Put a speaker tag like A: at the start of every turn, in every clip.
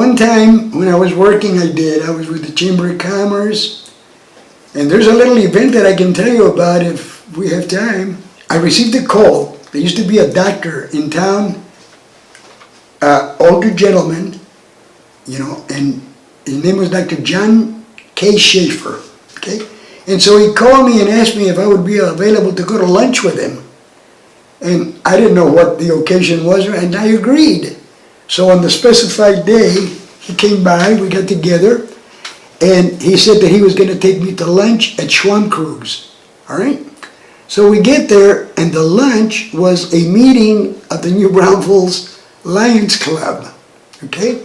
A: one time when I was working, I was with the Chamber of Commerce, and there's a little event that I can tell you about if we have time. I received a call. There used to be a doctor in town, older gentleman, and his name was Dr. John K. Schaefer, okay? And so he called me and asked me if I would be available to go to lunch with him. And I didn't know what the occasion was, and I agreed. So on the specified day, he came by, we got together, and he said that he was going to take me to lunch at Schwankrug's, all right? So we get there, and the lunch was a meeting of the New Braunfels Lions Club, okay?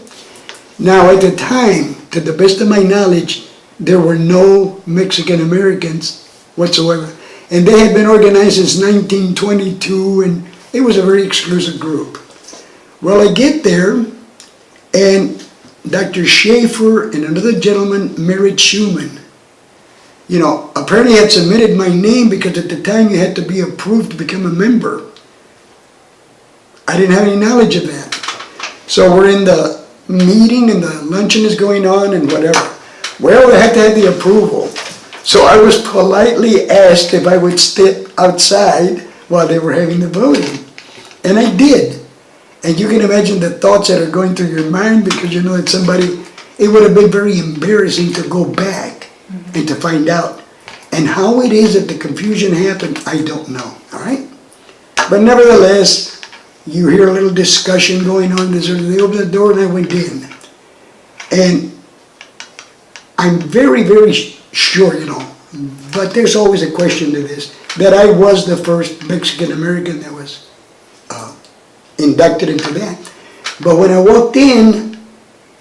A: Now at the time, to the best of my knowledge, there were no Mexican Americans whatsoever. And they had been organized since 1922, and it was a very exclusive group. Well, I get there, and Dr. Schaefer and another gentleman, Merritt Schumann, apparently had submitted my name because at the time you had to be approved to become a member. I didn't have any knowledge of that. So we're in the meeting, and the luncheon is going on, and whatever. Well, I had to have the approval. So I was politely asked if I would step outside while they were having the voting. And I did. And you can imagine the thoughts that are going through your mind because that somebody, it would have been very embarrassing to go back and to find out. And how it is that the confusion happened, I don't know, all right? But nevertheless, you hear a little discussion going on. They opened the door and I went in. And I'm very, very sure, but there's always a question to this, that I was the first Mexican-American that was inducted into that. But when I walked in,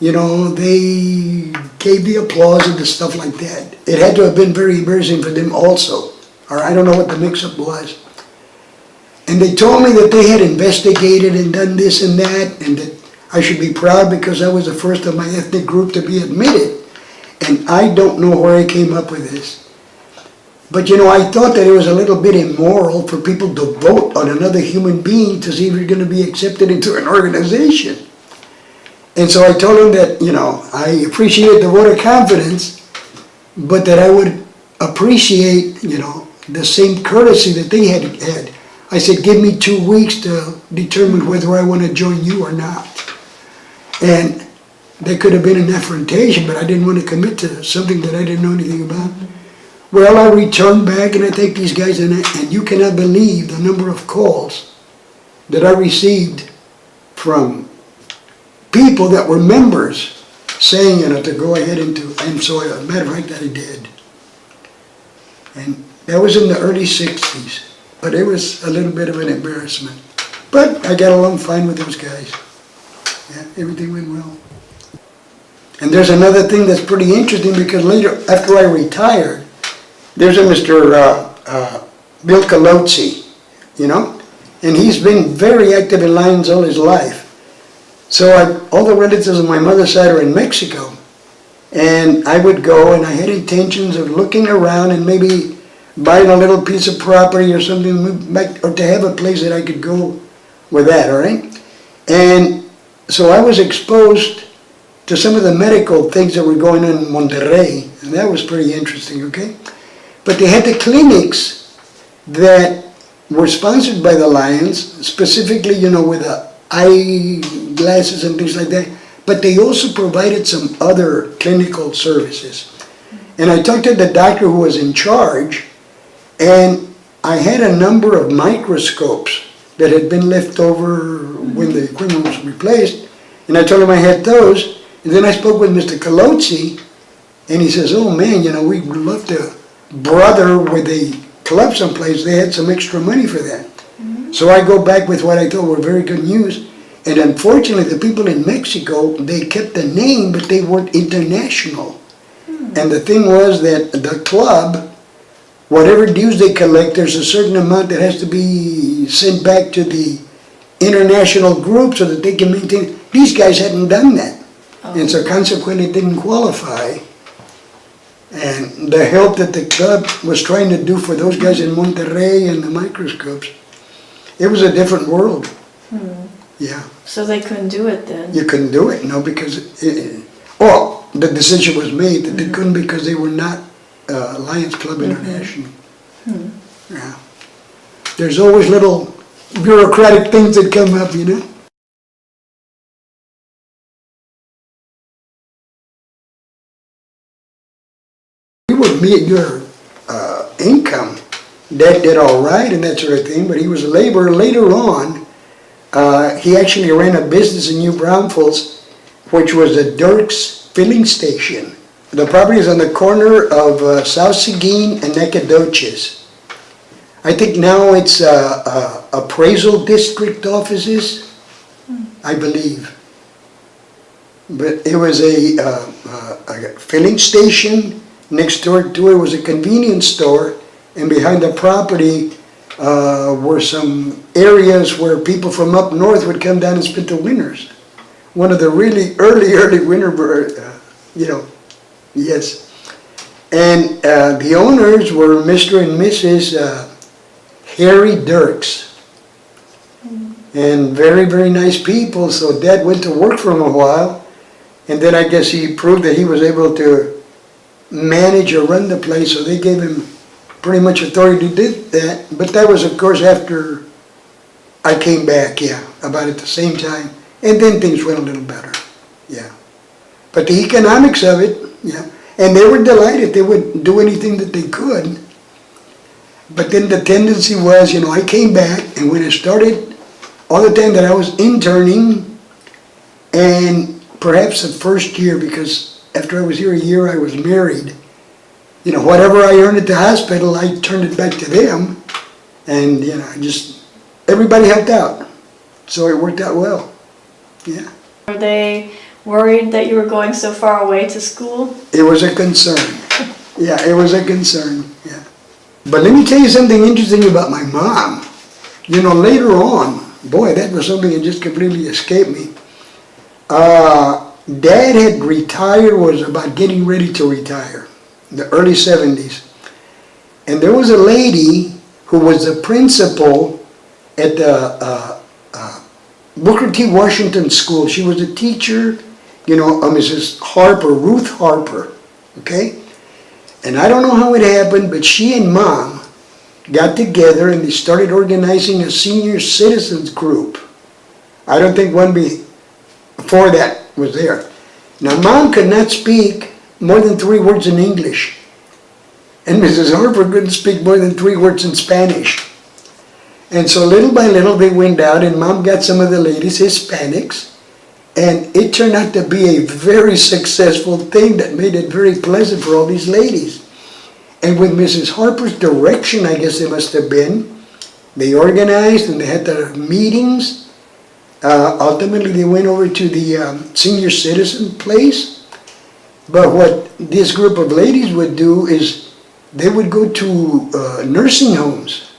A: they gave the applause and the stuff like that. It had to have been very embarrassing for them also, or I don't know what the mix-up was. And they told me that they had investigated and done this and that, and that I should be proud because I was the first of my ethnic group to be admitted. And I don't know where I came up with this. But I thought that it was a little bit immoral for people to vote on another human being to see if you're going to be accepted into an organization. And so I told them that, I appreciate the vote of confidence, but that I would appreciate, the same courtesy that they had had. I said, give me 2 weeks to determine whether I want to join you or not. And there could have been an affrontation, but I didn't want to commit to something that I didn't know anything about. Well, I returned back and I take these guys and you cannot believe the number of calls that I received from people that were members saying, to go ahead and so as a matter of fact, I did. And that was in the early 60s, but it was a little bit of an embarrassment. But I got along fine with those guys. Yeah, everything went well. And there's another thing that's pretty interesting because later, after I retired, there's a Mr. Bill Calozzi, and he's been very active in Lions all his life. So all the relatives on my mother's side are in Mexico, and I would go and I had intentions of looking around and maybe buying a little piece of property or something, or to have a place that I could go with that, all right? And so I was exposed to some of the medical things that were going on in Monterrey, and that was pretty interesting, okay? But they had the clinics that were sponsored by the Lions, specifically, with the eye glasses and things like that, but they also provided some other clinical services. And I talked to the doctor who was in charge, and I had a number of microscopes that had been left over when the equipment was replaced, and I told him I had those. And then I spoke with Mr. Calozzi, and he says, oh man, we'd love to brother with a club someplace. They had some extra money for that. So I go back with what I thought were very good news. And unfortunately, the people in Mexico, they kept the name, but they weren't international. And the thing was that the club, whatever dues they collect, there's a certain amount that has to be sent back to the international group so that they can maintain. These guys hadn't done that. And so consequently didn't qualify. And the help that the club was trying to do for those guys in Monterrey and the microscopes, it was a different world. Yeah.
B: So they couldn't do it then?
A: You couldn't do it, no, because, the decision was made that they couldn't because they were not Lions Club International. Yeah. There's always little bureaucratic things that come up, you know? You would meet your income. Dad did all right and that sort of thing, but he was a laborer. Later on, he actually ran a business in New Braunfels, which was a Dierks filling station. The property is on the corner of South Seguin and Nacogdoches. I think now it's appraisal district offices, I believe. But it was a filling station. Next door to it was a convenience store, and behind the property were some areas where people from up north would come down and spend the winters. One of the really early winter, yes. And the owners were Mr. and Mrs. Harry Dierks. And very, very nice people, so Dad went to work for him a while, and then I guess he proved that he was able to manage or run the place, so they gave him pretty much authority to do that. But that was, of course, after I came back, yeah, about at the same time. And then things went a little better, yeah. But the economics of it, yeah. And they were delighted. They would do anything that they could. But then the tendency was, I came back, and when I started, all the time that I was interning, and perhaps the first year, because after I was here a year, I was married. Whatever I earned at the hospital, I turned it back to them. And, everybody helped out. So it worked out well, yeah.
B: Were they worried that you were going so far away to school?
A: It was a concern. Yeah, it was a concern, yeah. But let me tell you something interesting about my mom. Later on, boy, that was something that just completely escaped me. Dad had retired, was about getting ready to retire, in the early 70s. And there was a lady who was the principal at the Booker T. Washington School. She was a teacher, Mrs. Harper, Ruth Harper, okay? And I don't know how it happened, but she and Mom got together and they started organizing a senior citizens group. I don't think one before that was there. Now, Mom could not speak more than 3 words in English, and Mrs. Harper couldn't speak more than 3 words in Spanish. And so little by little they went out, and Mom got some of the ladies, Hispanics, and it turned out to be a very successful thing that made it very pleasant for all these ladies. And with Mrs. Harper's direction, I guess it must have been, they organized and they had their meetings. Ultimately, they went over to the senior citizen place. But what this group of ladies would do is they would go to nursing homes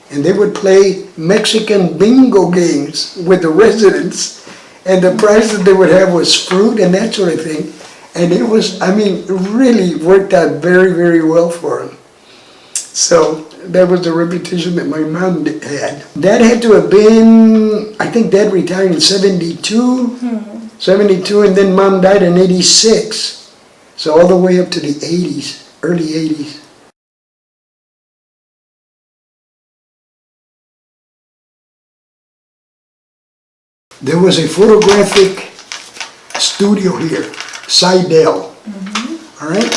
A: and they would play Mexican bingo games with the residents. And the prize that they would have was fruit and that sort of thing. And it was, really worked out very, very well for them. So that was the reputation that my mom had. Dad had to have been, I think Dad retired in 72, 72, and then Mom died in 86. So all the way up to the 80s, early 80s. There was a photographic studio here, Seidel, all right?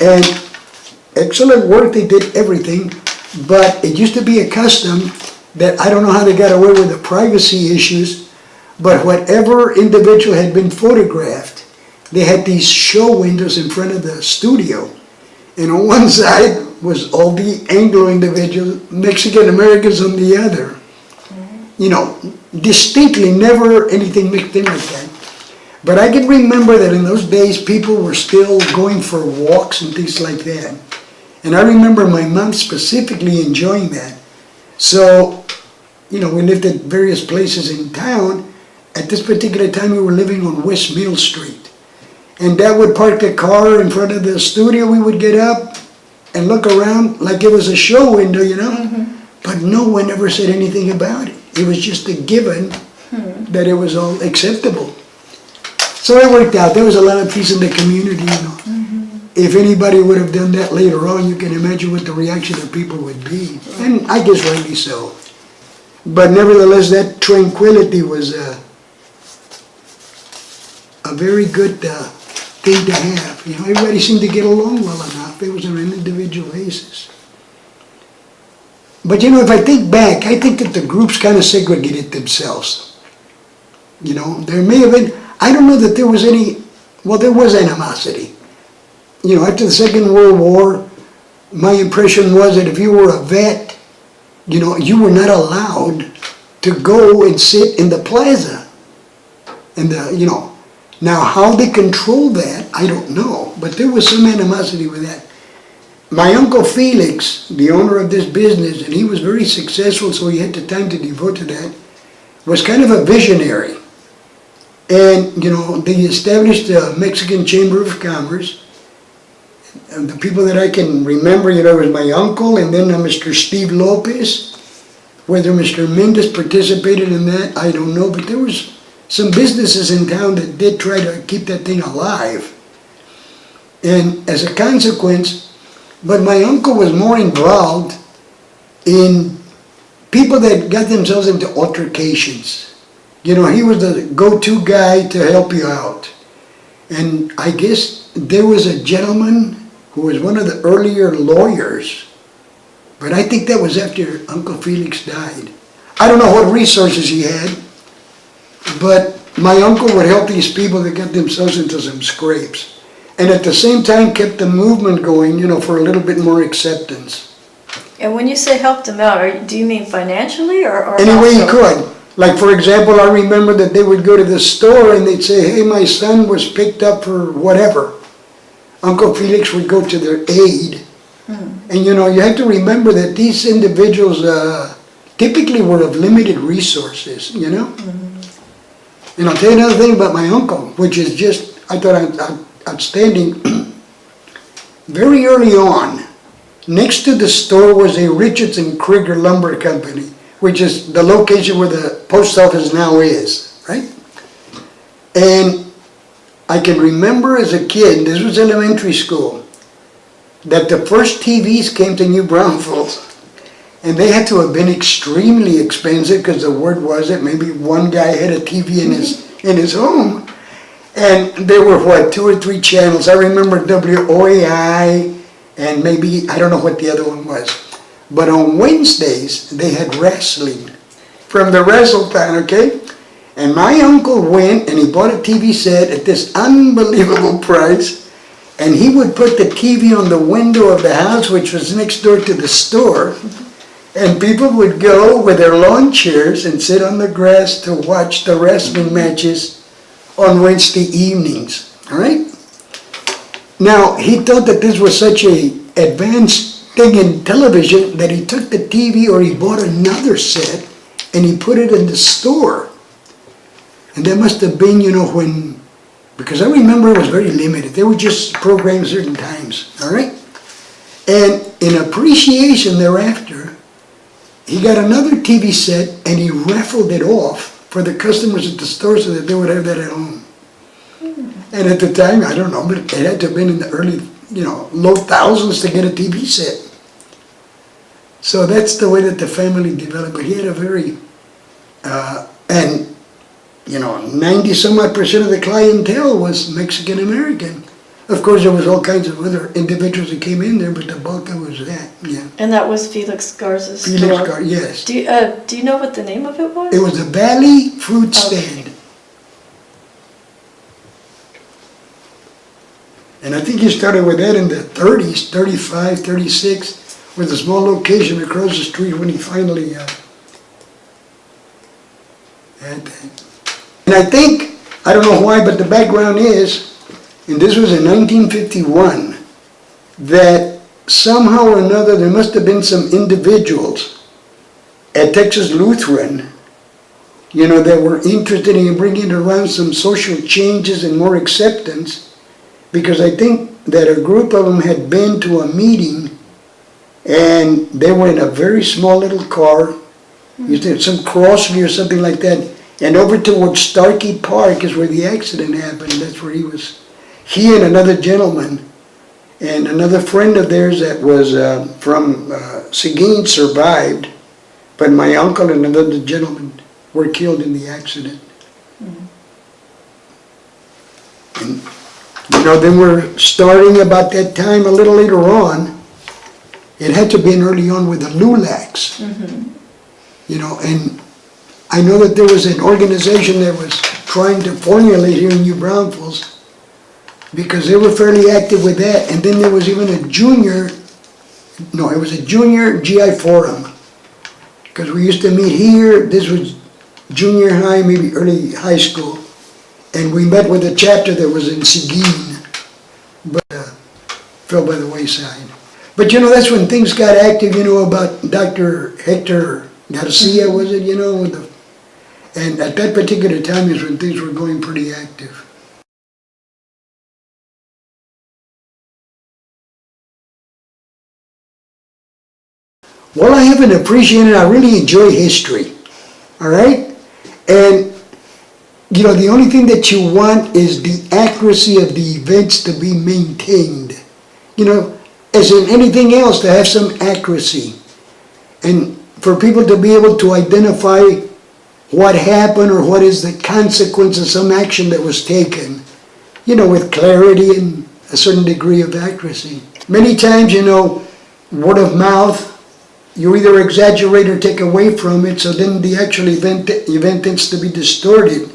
A: And excellent work, they did everything, but it used to be a custom that I don't know how they got away with the privacy issues, but whatever individual had been photographed, they had these show windows in front of the studio. And on one side was all the Anglo individuals, Mexican Americans on the other. Distinctly, never anything mixed in like that. But I can remember that in those days, people were still going for walks and things like that. And I remember my mom specifically enjoying that. So, we lived at various places in town. At this particular time, we were living on West Mill Street. And Dad would park the car in front of the studio. We would get up and look around like it was a show window, But no one ever said anything about it. It was just a given that it was all acceptable. So it worked out. There was a lot of peace in the community, you know. If anybody would have done that later on, you can imagine what the reaction of people would be. And I guess rightly so. But nevertheless, that tranquility was a very good thing to have. You know, everybody seemed to get along well enough. It was on an individual basis. But you know, if I think back, I think that the groups kind of segregated themselves. You know, there may have been, I don't know that there was any, well, there was animosity. You know, after the Second World War, my impression was that if you were a vet, you know, you were not allowed to go and sit in the plaza. And you know, now how they control that, I don't know. But there was some animosity with that. My uncle Felix, the owner of this business, and he was very successful, so he had the time to devote to that, was kind of a visionary. And, you know, they established the Mexican Chamber of Commerce. And the people that I can remember, you know, was my uncle, and then Mr. Steve Lopez. Whether Mr. Mendez participated in that, I don't know, but there was some businesses in town that did try to keep that thing alive. And as a consequence, but my uncle was more involved in people that got themselves into altercations. You know, he was the go-to guy to help you out. And I guess there was a gentleman who was one of the earlier lawyers, but I think that was after Uncle Felix died. I don't know what resources he had, but my uncle would help these people that got themselves into some scrapes. And at the same time kept the movement going, you know, for a little bit more acceptance.
B: And when you say helped them out, do you mean financially or
A: Any way he
B: also?
A: could. Like, for example, I remember that they would go to the store and they'd say, hey, my son was picked up for whatever. Uncle Felix would go to their aid. And, you know, you have to remember that these individuals typically were of limited resources, you know? And I'll tell you another thing about my uncle, which is just, I thought outstanding. Very early on, next to the store was a Richardson Krieger Lumber Company, which is the location where the post office now is, right? And I can remember as a kid, this was elementary school, that the first TVs came to New Braunfels, and they had to have been extremely expensive because the word was that maybe one guy had a TV in his home. And there were, what, 2 or 3 channels. I remember WOAI and maybe, I don't know what the other one was. But on Wednesdays, they had wrestling from the WrestleTown, okay? And my uncle went and he bought a TV set at this unbelievable price. And he would put the TV on the window of the house, which was next door to the store. And people would go with their lawn chairs and sit on the grass to watch the wrestling matches on Wednesday evenings, all right? Now, he thought that this was such a advanced thing in television that he took the TV or he bought another set and he put it in the store. And that must have been, you know, when, because I remember it was very limited. They would just program certain times, all right? And in appreciation thereafter, he got another TV set and he raffled it off for the customers at the store so that they would have that at home. And at the time, I don't know, but it had to have been in the early, you know, low thousands to get a TV set. So that's the way that the family developed. But he had a very, and, you know, 90-some-odd% of the clientele was Mexican-American. Of course, there was all kinds of other individuals that came in there, but the bulk of it was that, yeah.
B: And that was Felix Garza's store?
A: Felix Garza, yes.
B: Do you know what the name of it was?
A: It was the Valley Fruit Stand. And I think he started with that in the 30s, 35, 36, with a small location across the street when he finally had that. And I think, I don't know why, but the background is, and this was in 1951, that somehow or another there must have been some individuals at Texas Lutheran, you know, that were interested in bringing around some social changes and more acceptance, because I think that a group of them had been to a meeting and they were in a very small little car, some Crossley or something like that, And over towards Starkey Park is where the accident happened. That's where he and another gentleman and another friend of theirs that was from Seguin survived, but my uncle and another gentleman were killed in the accident. And, then we're starting about that time a little later on. It had to be early on with the LULACs. And I know that there was an organization that was trying to formulate here in New Braunfels because they were fairly active with that. And then there was even a junior GI forum because we used to meet here. This was junior high, maybe early high school. And we met with a chapter that was in Seguin, but fell by the wayside. But that's when things got active, about Dr. Hector Garcia, was it, and at that particular time is when things were going pretty active. Well, I have an appreciation, I really enjoy history, all right? And, the only thing that you want is the accuracy of the events to be maintained. As in anything else, to have some accuracy. And for people to be able to identify what happened or what is the consequence of some action that was taken, with clarity and a certain degree of accuracy. Many times, word of mouth, you either exaggerate or take away from it, so then the actual event tends to be distorted.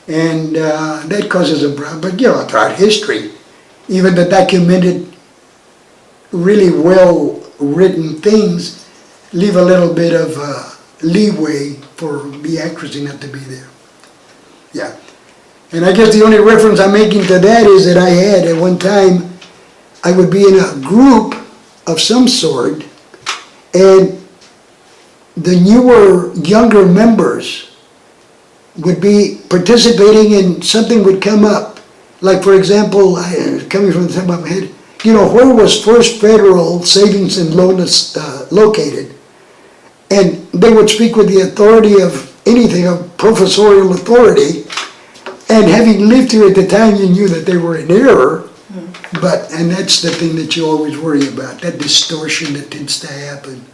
A: And that causes a problem. But, throughout history, even the documented, really well-written things leave a little bit of leeway for the accuracy not to be there. Yeah. And I guess the only reference I'm making to that is that I had at one time, I would be in a group of some sort, and the newer, younger members would be participating and something would come up. Like, for example, coming from the top of my head, where was First Federal Savings and Loan located? And they would speak with the authority of anything, of professorial authority, and having lived here at the time, you knew that they were in error, and that's the thing that you always worry about, that distortion that tends to happen.